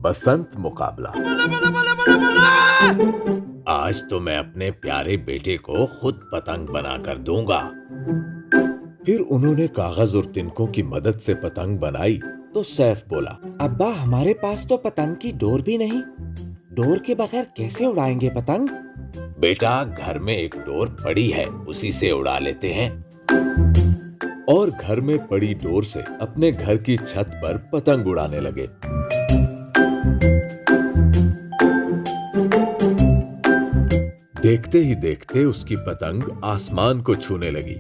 बसंत मुकाबला। आज तो मैं अपने प्यारे बेटे को खुद पतंग बनाकर दूंगा। फिर उन्होंने कागज और तिनकों की मदद से पतंग बनाई तो सैफ बोला, अब्बा हमारे पास तो पतंग की डोर भी नहीं, डोर के बगैर कैसे उड़ाएंगे पतंग? बेटा घर में एक डोर पड़ी है, उसी से उड़ा लेते हैं। और घर में पड़ी डोर से अपने घर की छत पर पतंग उड़ाने लगे। देखते ही देखते उसकी पतंग आसमान को छूने लगी।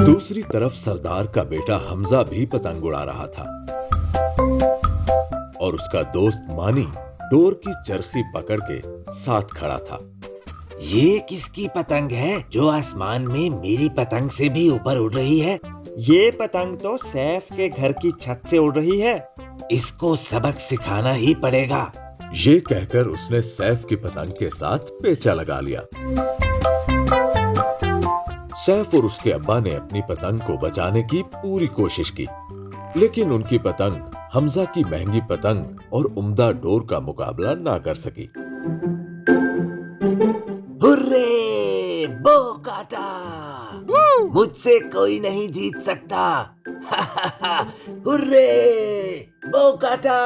दूसरी तरफ सरदार का बेटा हमजा भी पतंग उड़ा रहा था और उसका दोस्त मानी डोर की चरखी पकड़ के साथ खड़ा था। ये किसकी पतंग है जो आसमान में मेरी पतंग से भी ऊपर उड़ रही है? ये पतंग तो सैफ के घर की छत से उड़ रही है। इसको सबक सिखाना ही पड़ेगा। ये कहकर उसने सैफ की पतंग के साथ पेचा लगा लिया। सैफ और उसके अब्बा ने अपनी पतंग को बचाने की पूरी कोशिश की, लेकिन उनकी पतंग हमजा की महंगी पतंग और उम्दा डोर का मुकाबला ना कर सकी। हुर्रे! बो काटा! मुझसे कोई नहीं जीत सकता। हुर्रे! बो काटा!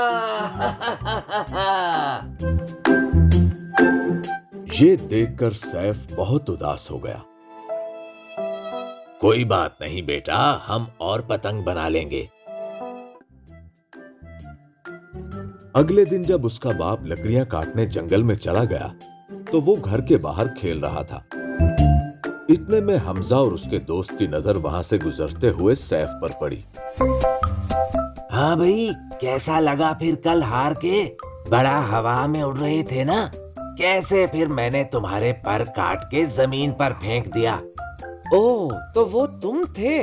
ये देखकर सैफ बहुत उदास हो गया। कोई बात नहीं बेटा, हम और पतंग बना लेंगे। अगले दिन जब उसका बाप लकड़ियां काटने जंगल में चला गया तो वो घर के बाहर खेल रहा था। इतने में हमजा और उसके दोस्त की नजर वहां से गुजरते हुए सैफ पर पड़ी। हाँ भाई, कैसा लगा फिर कल हार के? बड़ा हवा में उड़ रहे थे ना? कैसे फिर मैंने तुम्हारे पर काट के जमीन पर फेंक दिया। ओह, तो वो तुम थे?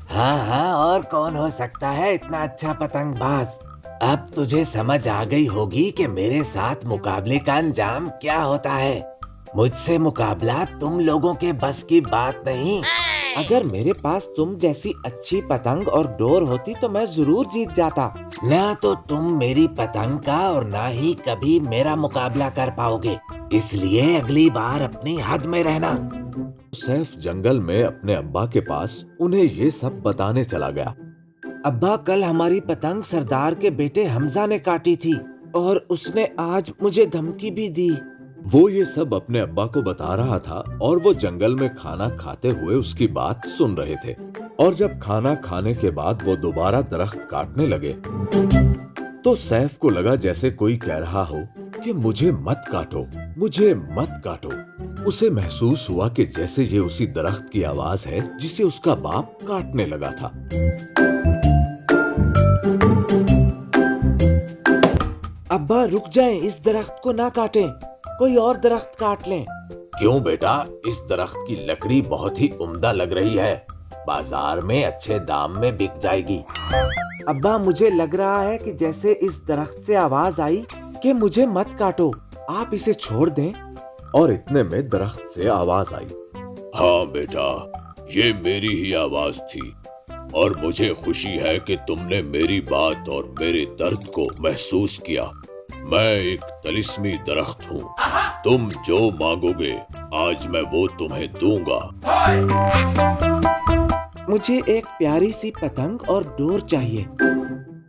हाँ, और कौन हो सकता है इतना अच्छा पतंगबाज। अब तुझे समझ आ गई होगी कि मेरे साथ मुकाबले का अंजाम क्या होता है। मुझसे मुकाबला तुम लोगों के बस की बात नहीं। अगर मेरे पास तुम जैसी अच्छी पतंग और डोर होती तो मैं जरूर जीत जाता। ना तो तुम मेरी पतंग का और ना ही कभी मेरा मुकाबला कर पाओगे, इसलिए अगली बार अपनी हद में रहना। सैफ जंगल में अपने अब्बा के पास उन्हें ये सब बताने चला गया। अब्बा, कल हमारी पतंग सरदार के बेटे हमजा ने काटी थी और उसने आज मुझे धमकी भी दी। वो ये सब अपने अब्बा को बता रहा था और वो जंगल में खाना खाते हुए उसकी बात सुन रहे थे। और जब खाना खाने के बाद वो दोबारा दरख्त काटने लगे तो सैफ को लगा जैसे कोई कह रहा हो कि मुझे मत काटो, मुझे मत काटो। उसे महसूस हुआ कि जैसे ये उसी दरख्त की आवाज है जिसे उसका बाप काटने लगा था। अब्बा रुक जाएं, इस दरख्त को ना काटें, कोई और दरख्त काट लें। क्यों बेटा, इस दरख्त की लकड़ी बहुत ही उम्दा लग रही है, बाजार में अच्छे दाम में बिक जाएगी। अब्बा, मुझे लग रहा है कि जैसे इस दरख्त से आवाज आई कि मुझे मत काटो, आप इसे छोड़ दें। और इतने में दरख्त से आवाज आई, हाँ बेटा, ये मेरी ही आवाज थी और मुझे खुशी है कि तुमने मेरी बात और मेरे दर्द को महसूस किया। मैं एक तिलिस्मी दरख्त हूँ, तुम जो मांगोगे आज मैं वो तुम्हें दूंगा। मुझे एक प्यारी सी पतंग और डोर चाहिए।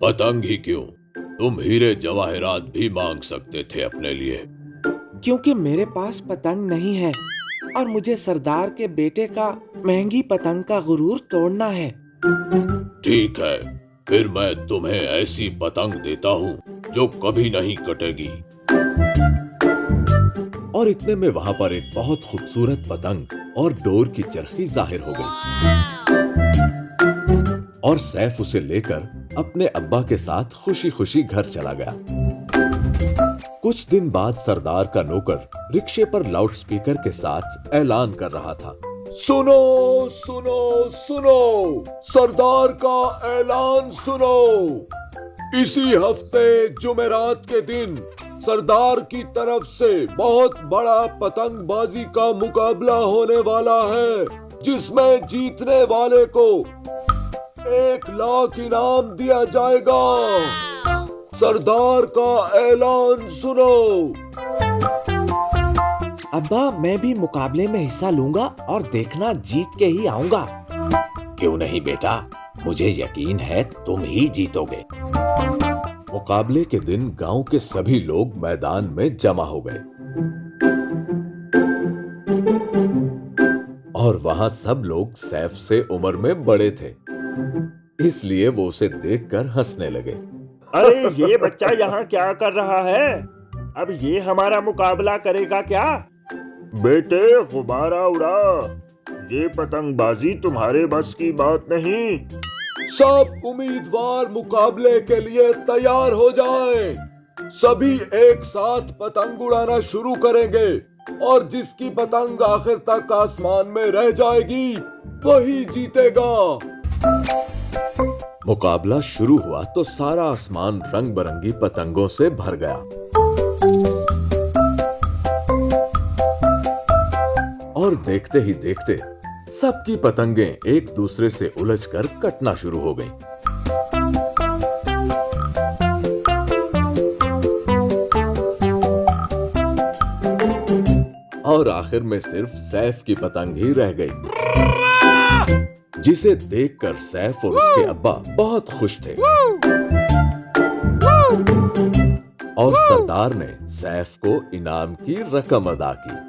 पतंग ही क्यों, तुम हीरे जवाहरात भी मांग सकते थे अपने लिए। क्योंकि मेरे पास पतंग नहीं है और मुझे सरदार के बेटे का महंगी पतंग का गुरूर तोड़ना है। ठीक है, फिर मैं तुम्हें ऐसी पतंग देता हूँ जो कभी नहीं कटेगी। और इतने में वहां पर एक बहुत खूबसूरत पतंग और डोर की चरखी जाहिर हो गई और सैफ उसे लेकर अपने अब्बा के साथ खुशी खुशी घर चला गया। कुछ दिन बाद सरदार का नौकर रिक्शे पर लाउडस्पीकर के साथ ऐलान कर रहा था, सुनो सुनो सुनो, सरदार का ऐलान सुनो। इसी हफ्ते जुमेरात के दिन सरदार की तरफ से बहुत बड़ा पतंगबाजी का मुकाबला होने वाला है, जिसमें जीतने वाले को 1,00,000 इनाम दिया जाएगा। सरदार का ऐलान सुनो। अब्बा, मैं भी मुकाबले में हिस्सा लूंगा और देखना जीत के ही आऊंगा। क्यों नहीं बेटा, मुझे यकीन है तुम ही जीतोगे। मुकाबले के दिन गांव के सभी लोग मैदान में जमा हो गए और वहां सब लोग सैफ से उम्र में बड़े थे, इसलिए वो उसे देखकर हंसने लगे। अरे ये बच्चा यहाँ क्या कर रहा है? अब ये हमारा मुकाबला करेगा क्या? बेटे गुब्बारा उड़ा, ये पतंगबाजी तुम्हारे बस की बात नहीं। सब उम्मीदवार मुकाबले के लिए तैयार हो जाएं। सभी एक साथ पतंग उड़ाना शुरू करेंगे और जिसकी पतंग आखिर तक आसमान में रह जाएगी वही जीतेगा। मुकाबला शुरू हुआ तो सारा आसमान रंग बिरंगी पतंगों से भर गया और देखते ही देखते सबकी पतंगें एक दूसरे से उलझकर कटना शुरू हो गईं। और आखिर में सिर्फ सैफ की पतंग ही रह गई, जिसे देखकर सैफ और उसके अब्बा बहुत खुश थे। और सरदार ने सैफ को इनाम की रकम अदा की।